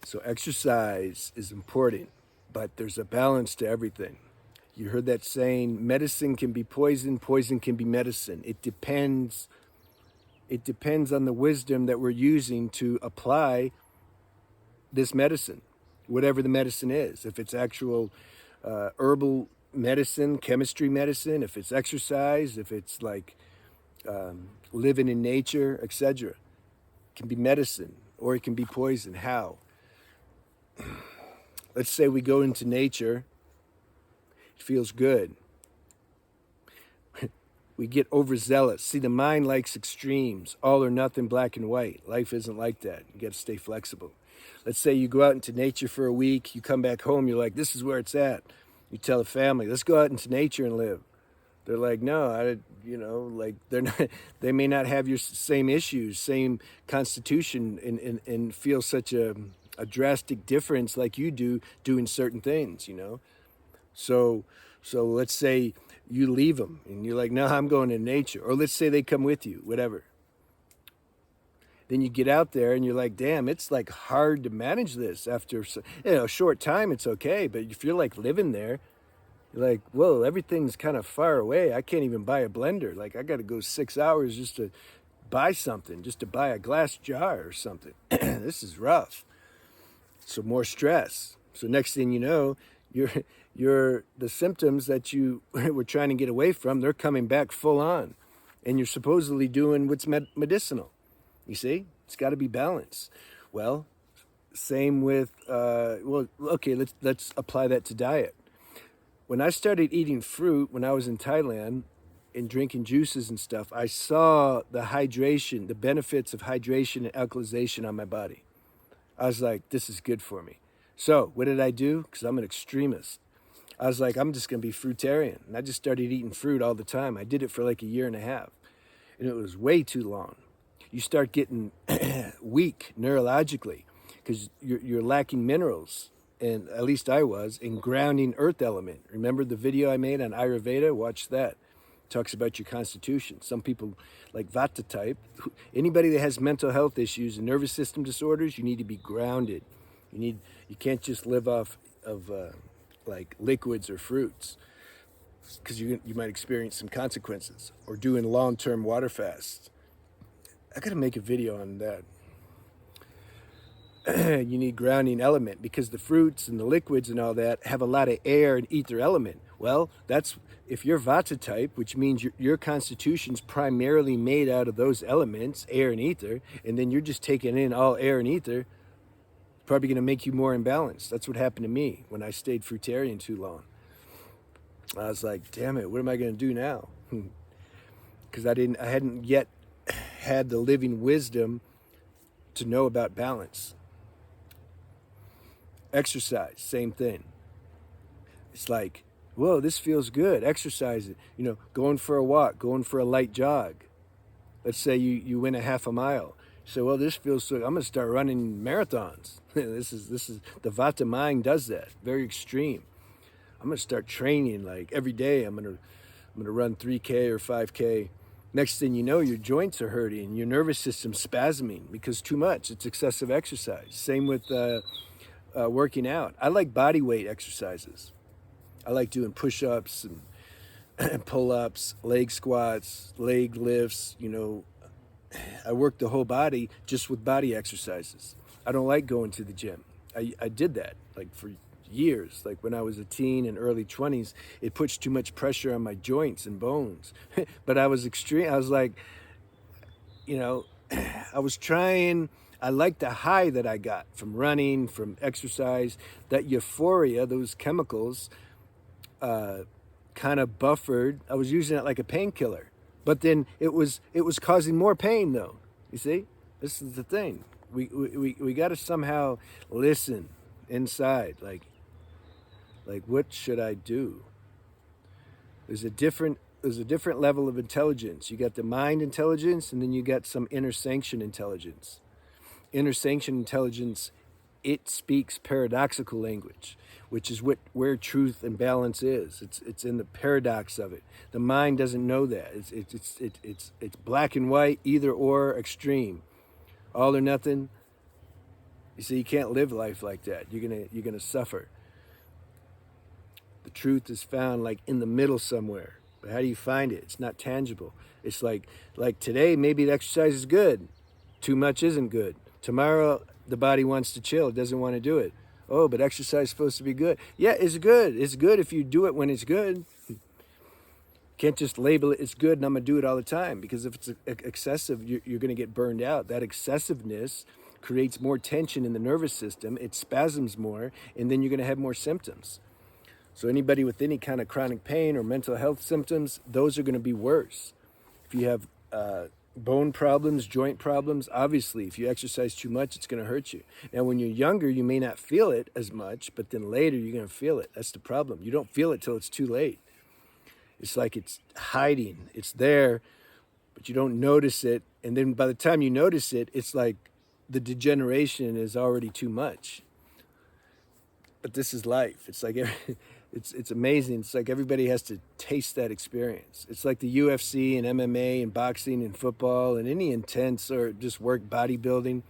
So exercise is important, but there's a balance to everything. You heard that saying, medicine can be poison, poison can be medicine. It depends on the wisdom that we're using to apply this medicine, whatever the medicine is. If it's actual herbal medicine, chemistry medicine, if it's exercise, if it's like living in nature, etc. It can be medicine or it can be poison. How? Let's say we go into nature, it feels good. We get overzealous. See, the mind likes extremes, all or nothing, black and white. Life isn't like that. You got to stay flexible. Let's say you go out into nature for a week, you come back home, you're like, this is where it's at. You tell the family, let's go out into nature and live. They're like, no, like they're not. They may not have your same issues, same constitution, and feel such a drastic difference like you do doing certain things. So let's say you leave them and you're like, no, I'm going to nature. Or let's say they come with you, whatever. Then you get out there and you're like, damn, it's like hard to manage this after a short time. It's okay, but if you're like living there, you're like, whoa, everything's kind of far away. I can't even buy a blender. Like I got to go 6 hours just to buy something, just to buy a glass jar or something. This is rough. So more stress. So next thing you know, you're the symptoms that you were trying to get away from, they're coming back full on. And you're supposedly doing what's medicinal. You see? It's got to be balanced. Well, same with, okay, let's apply that to diet. When I started eating fruit when I was in Thailand and drinking juices and stuff, I saw the hydration, the benefits of hydration and alkalization on my body. I was like, this is good for me. So what did I do? Because I'm an extremist. I was like, I'm just going to be fruitarian. And I just started eating fruit all the time. I did it for like a year and a half. And it was way too long. You start getting weak neurologically because you're lacking minerals. And at least I was, in grounding earth element. Remember the video I made on Ayurveda? Watch that. It talks about your constitution. Some people like Vata type. Anybody that has mental health issues and nervous system disorders, you need to be grounded. You can't just live off of like liquids or fruits because you might experience some consequences. Or doing long-term water fasts. I got to make a video on that. You need grounding element because the fruits and the liquids and all that have a lot of air and ether element. Well, that's if you're Vata type, which means your constitution's primarily made out of those elements, air and ether, and then you're just taking in all air and ether, probably going to make you more imbalanced. That's what happened to me when I stayed fruitarian too long. I was like, damn it, what am I going to do now? Because I hadn't yet had the living wisdom to know about balance. Exercise, same thing. It's like, whoa, this feels good. Exercise it. Going for a walk, going for a light jog. Let's say you win a half a mile. So, well, this feels so. I'm gonna start running marathons. This is the Vata mind does that. Very extreme. I'm gonna start training like every day. I'm gonna run 3K or 5K. Next thing you know, your joints are hurting, your nervous system's spasming because too much. It's excessive exercise. Same with working out. I like body weight exercises. I like doing push-ups and pull-ups, leg squats, leg lifts. I work the whole body just with body exercises. I don't like going to the gym. I did that like for years. Like when I was a teen and early 20s, it puts too much pressure on my joints and bones. But I was extreme. I was like, I was trying. I liked the high that I got from running, from exercise, that euphoria, those chemicals kind of buffered. I was using it like a painkiller, but then it was causing more pain though. You see, this is the thing. We got to somehow listen inside. Like what should I do? There's a different level of intelligence. You got the mind intelligence, and then you got some inner sanction intelligence. Inner sanction intelligence, it speaks paradoxical language, which is where truth and balance is. It's in the paradox of it. The mind doesn't know that. It's black and white, either or, extreme, all or nothing. You see, you can't live life like that. You're gonna suffer. The truth is found like in the middle somewhere. But how do you find it? It's not tangible. It's like today, maybe the exercise is good. Too much isn't good. Tomorrow, the body wants to chill. It doesn't want to do it. Oh, but exercise is supposed to be good. Yeah, it's good. It's good if you do it when it's good. Can't just label it, it's good and I'm going to do it all the time, because if it's excessive, you're going to get burned out. That excessiveness creates more tension in the nervous system. It spasms more, and then you're going to have more symptoms. So anybody with any kind of chronic pain or mental health symptoms, those are going to be worse. If you have bone problems, joint problems, obviously, if you exercise too much, it's going to hurt you. Now, when you're younger, you may not feel it as much, but then later you're going to feel it. That's the problem. You don't feel it till it's too late. It's like it's hiding. It's there, but you don't notice it. And then by the time you notice it, it's like the degeneration is already too much. But this is life. It's like it's amazing. It's like everybody has to taste that experience. It's like the UFC and MMA and boxing and football and any intense or just work bodybuilding.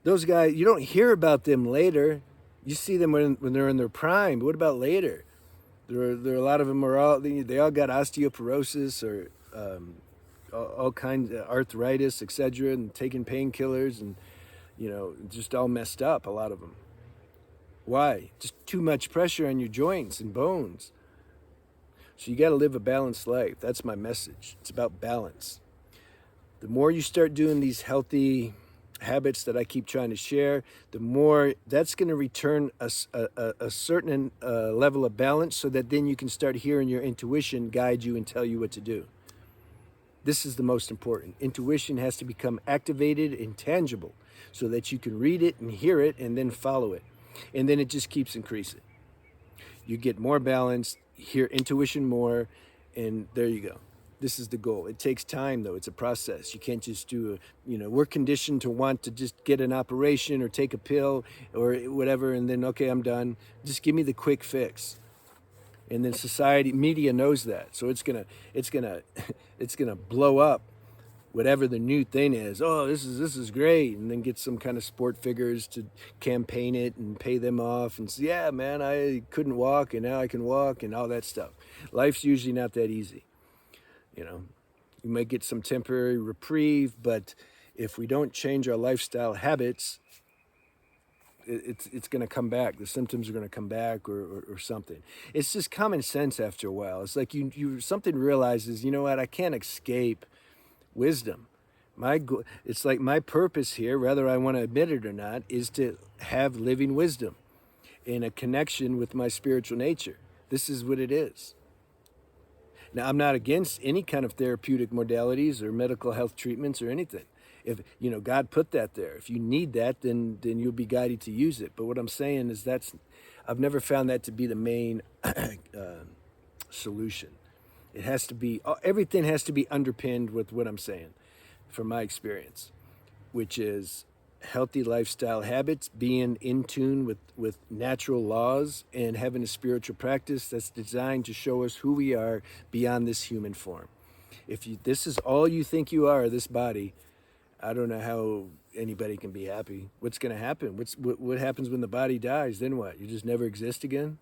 Those guys, you don't hear about them later. You see them when they're in their prime. But what about later? There are a lot of them they all got osteoporosis or all kinds of arthritis, etc., and taking painkillers and just all messed up. A lot of them. Why? Just too much pressure on your joints and bones. So you got to live a balanced life. That's my message. It's about balance. The more you start doing these healthy habits that I keep trying to share, the more that's going to return a certain level of balance, so that then you can start hearing your intuition guide you and tell you what to do. This is the most important. Intuition has to become activated and tangible so that you can read it and hear it and then follow it. And then it just keeps increasing. You get more balanced, hear intuition more, and there you go. This is the goal. It takes time, though. It's a process. You can't just do we're conditioned to want to just get an operation or take a pill or whatever, and then, okay, I'm done. Just give me the quick fix. And then society, media knows that. So it's gonna blow up whatever the new thing is. Oh, this is great. And then get some kind of sport figures to campaign it and pay them off and say, yeah, man, I couldn't walk and now I can walk and all that stuff. Life's usually not that easy. You might get some temporary reprieve, but if we don't change our lifestyle habits, it's going to come back. The symptoms are going to come back or something. It's just common sense after a while. It's like you something realizes, you know what, I can't escape wisdom. It's like my purpose here, whether I want to admit it or not, is to have living wisdom in a connection with my spiritual nature. This is what it is. Now, I'm not against any kind of therapeutic modalities or medical health treatments or anything. If God put that there, if you need that, then you'll be guided to use it. But what I'm saying is I've never found that to be the main solution. It has to be, everything has to be underpinned with what I'm saying, from my experience, which is healthy lifestyle habits, being in tune with natural laws, and having a spiritual practice that's designed to show us who we are beyond this human form. If this is all you think you are, this body, I don't know how anybody can be happy. What's going to happen? What happens when the body dies? Then what? You just never exist again?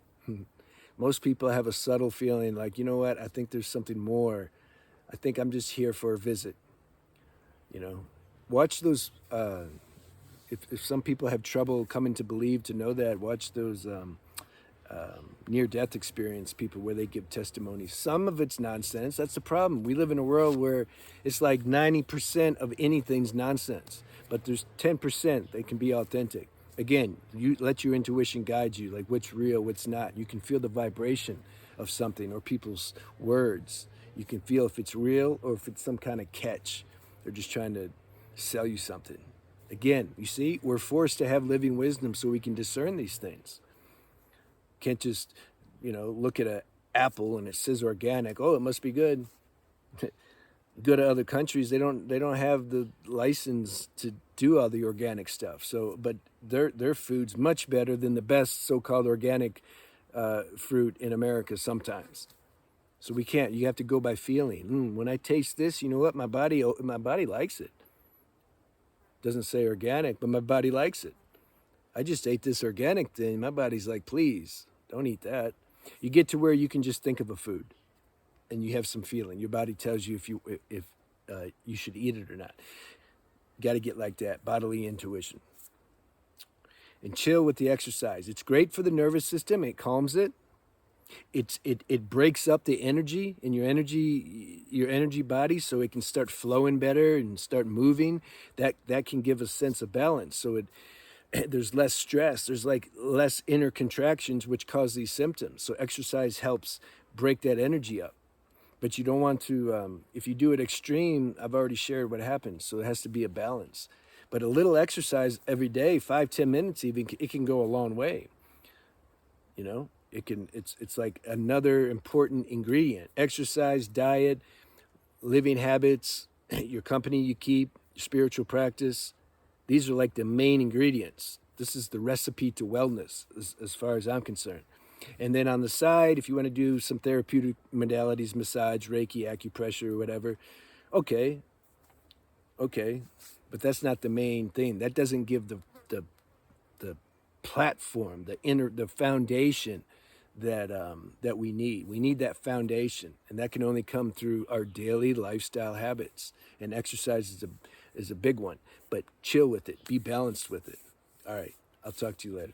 Most people have a subtle feeling like, you know what? I think there's something more. I think I'm just here for a visit. Watch those. If some people have trouble coming to believe, to know that, watch those near-death experience people where they give testimonies. Some of it's nonsense. That's the problem. We live in a world where it's like 90% of anything's nonsense, but there's 10% that can be authentic. Again, you let your intuition guide you, like what's real, what's not. You can feel the vibration of something or people's words. You can feel if it's real or if it's some kind of catch. They're just trying to sell you something. Again, you see, we're forced to have living wisdom so we can discern these things. Can't just, look at an apple and it says organic. Oh, it must be good. Go to other countries, they don't have the license to do all the organic stuff. So, but their food's much better than the best so-called organic fruit in America sometimes. So we can't. You have to go by feeling. When I taste this, you know what? My body likes it. Doesn't say organic, but my body likes it. I just ate this organic thing. My body's like, please don't eat that. You get to where you can just think of a food and you have some feeling. Your body tells you if you should eat it or not. Got to get like that, bodily intuition. And chill with the exercise. It's great for the nervous system. It calms it. It breaks up the energy in your energy body, so it can start flowing better and start moving. That can give a sense of balance. So there's less stress. There's like less inner contractions, which cause these symptoms. So exercise helps break that energy up. But you don't want to, if you do it extreme, I've already shared what happens. So it has to be a balance. But a little exercise every day, 5-10 minutes even, it can go a long way. You know, it's like another important ingredient. Exercise, diet, living habits, your company you keep, your spiritual practice. These are like the main ingredients. This is the recipe to wellness as far as I'm concerned. And then on the side, if you want to do some therapeutic modalities, massage, Reiki, acupressure, or whatever, okay. But that's not the main thing. That doesn't give the platform, the foundation that we need. We need that foundation, and that can only come through our daily lifestyle habits. And exercise is a big one. But chill with it. Be balanced with it. All right. I'll talk to you later.